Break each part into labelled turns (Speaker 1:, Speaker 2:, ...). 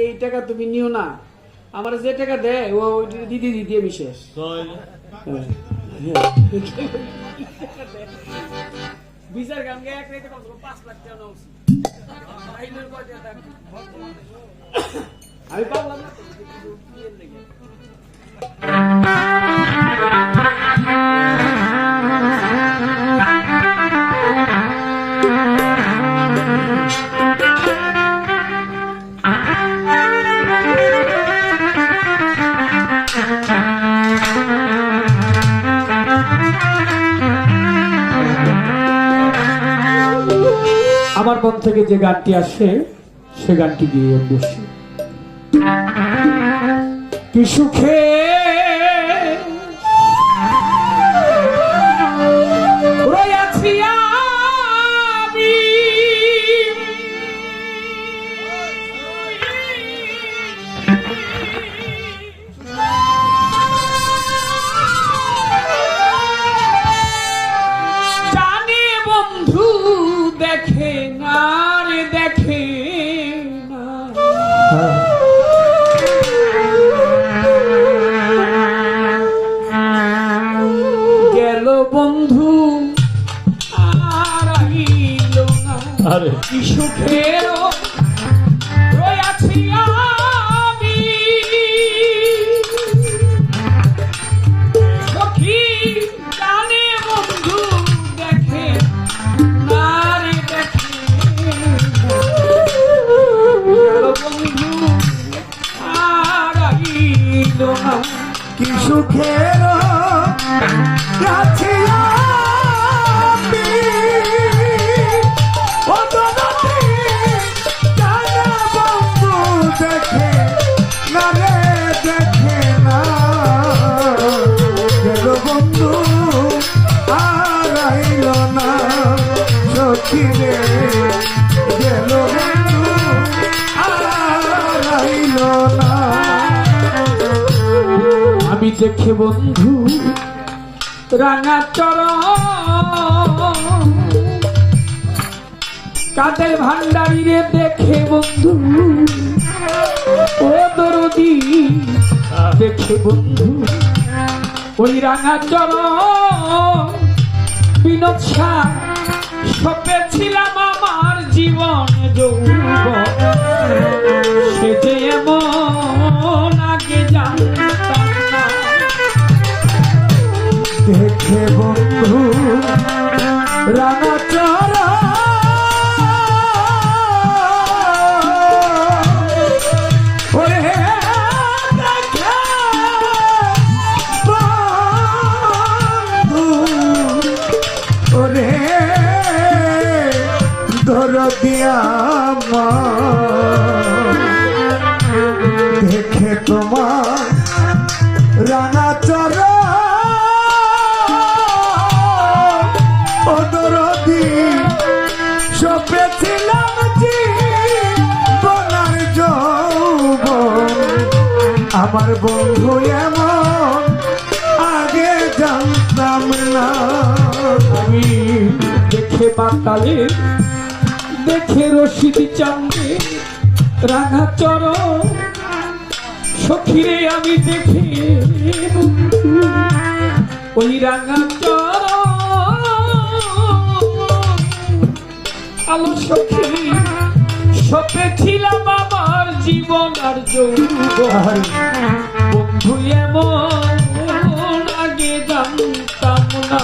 Speaker 1: এই টাকা তুমি নিও না, আমার যে টাকা দেয় ও দিদি দিদি আমি শেষ। বিচার গানকে এক রেখে 5 লাখ টাকা নেওয়া উচিত। আমি পারলাম না আমার মন থেকে যে গানটি আসে সে গানটি দিয়ে বসি। কি সুখে রয়েছি আমি, জানি বন্ধু দেখে না রে দেখে না, গেল বন্ধু আর আইল না। কি সুখের রয়েছি আমি, সখী জানে বন্ধু দেখে না রে দেখে না, বন্ধু আর আইল না।
Speaker 2: কি সুখের কাছে আমি, ও দোলাতে জানা বন্ধু দেখে না রে দেখে না, গেল বন্ধু আর আইল না, সখী রে গেল বন্ধু আর আইল না।
Speaker 1: আমি দেখে বন্ধু রাঙা চরণ, কাদের ভান্ডারী রে দেখে বন্ধু ও দরদি, দেখে বন্ধু ওই রাঙা চরণ বিনোদ শাহ সপেছিলাম আমার জীবন যৌবন, সে যে এমন আগে জানতাম না।
Speaker 2: দেখে বন্ধু রাঙা চরণ, ওরে দেখে বন্ধু, ওরে দরদিয়া মা, দেখে তোমার রাঙা চরণ সপেছিলাম জীবনের যৌবন, আমার বন্ধু এমন আগে জানতাম না।
Speaker 1: আমি দেখে বাতালে দেখে রশিদ চান্দে রাঙা চরণ, সখীরে আমি দেখে বন্ধু ওই রাঙা চরণ, আলো সখী সপেছিলাম আমার জীবন আর যৌবন, বন্ধু এমন আগে জানতাম না।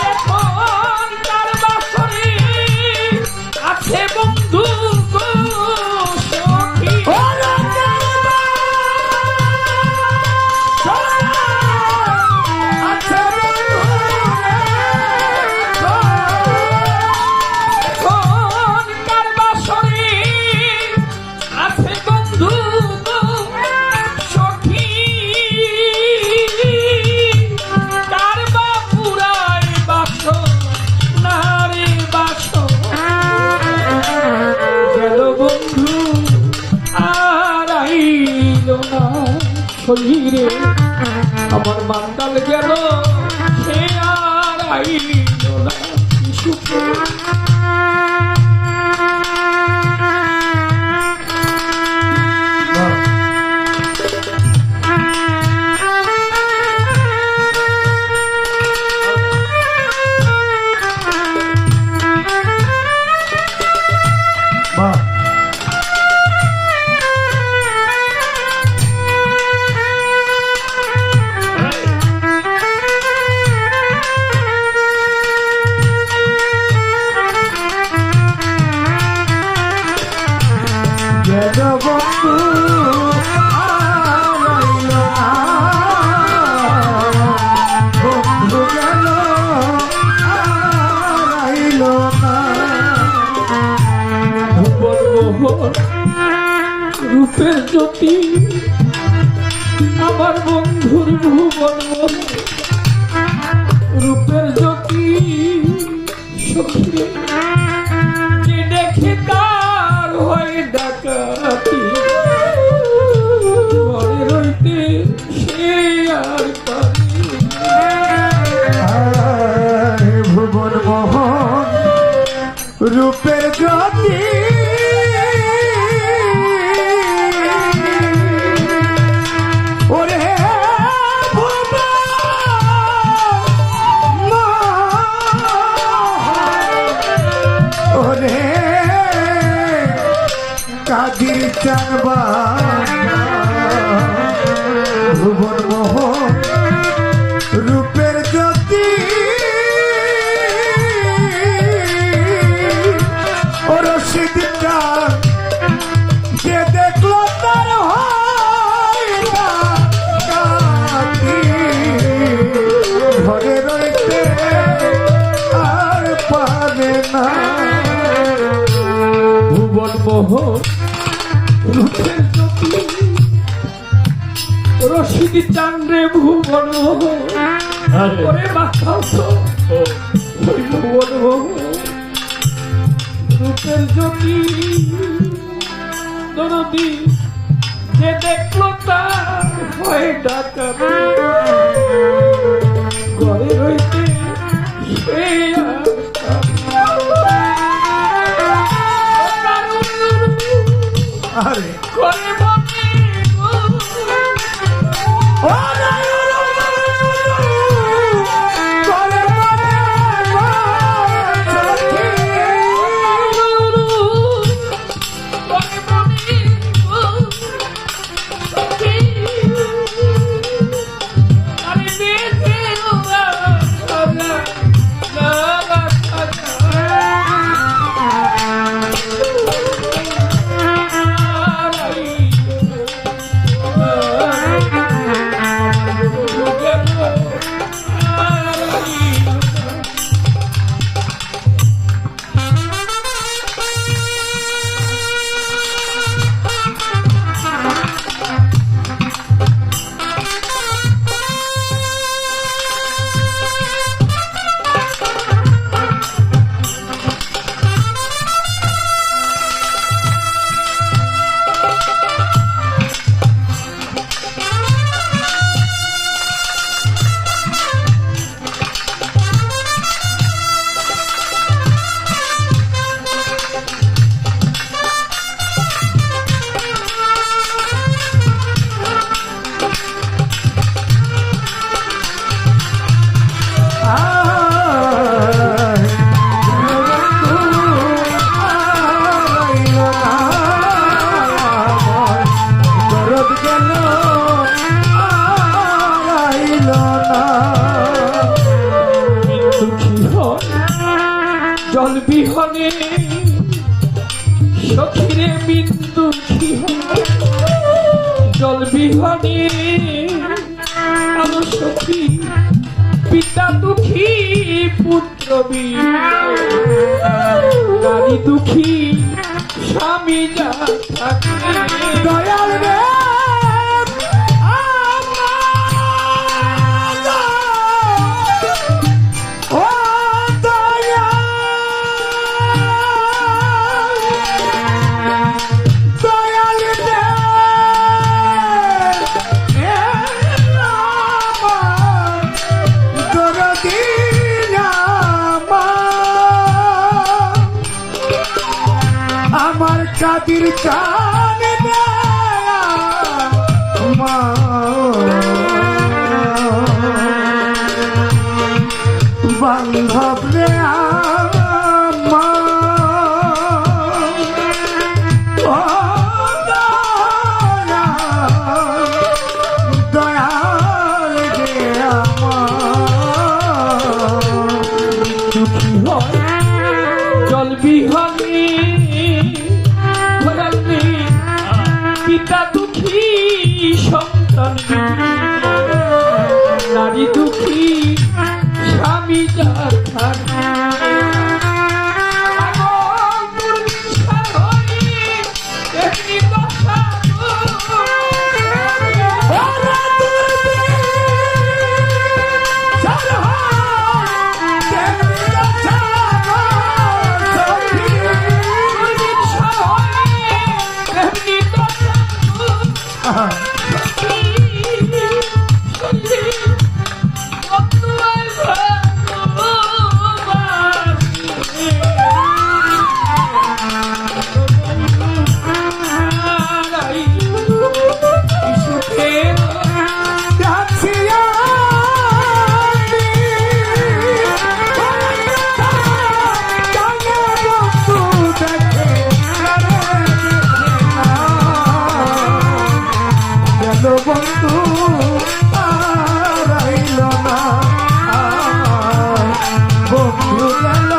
Speaker 1: এখন তার বাসরে আছে বন্ধু গো সখী, শরীরে আমার মান্দাল গেল সে আর আইল না। মোহন রূপের জ্যোতি আমার বন্ধুর ভুবন মোহন রূপের জ্যোতি সখী যে দেখে তার হয় ডাকাতি ঘরে রইতে সে আর পারি
Speaker 2: আয় ভুবন মোহন রূপের জ্যোতি ওরে ভুবন মোহন, ওরে কাদির চানবা ভুবন মোহন রূপের জ্যোতি ও রশিদ চাঁদ যে দেখলো তার হয় না কাঁদি, ঘরে রইতে আর পারে না
Speaker 1: ভুবন মোহন রূপের জ্যোতি রশিদ চান্দ্রে ভুবন মোহন ওরে মাথাও তো ওই ভুবন মোহন রূপের জ্যোতি দরদি যে দেখলো তার হয় ডাকাতি ঘরে রইতে সে আর
Speaker 2: আরে
Speaker 1: ঘরে বসে
Speaker 2: ও করে
Speaker 1: জল বিহনে সখিরে বিন্দু জল বিহনে আমার সখী পিতা দুঃখী পুত্র নারী দুঃখী স্বামী যা থাকে
Speaker 2: দয়াল রে আমার কাদির চান বান্ধব রে দয়াল রে
Speaker 1: দুঃখী হয় জল বিহনে পিতা দুঃখী সন্তান নারী দুঃখী স্বামী যার থাকে
Speaker 2: গেল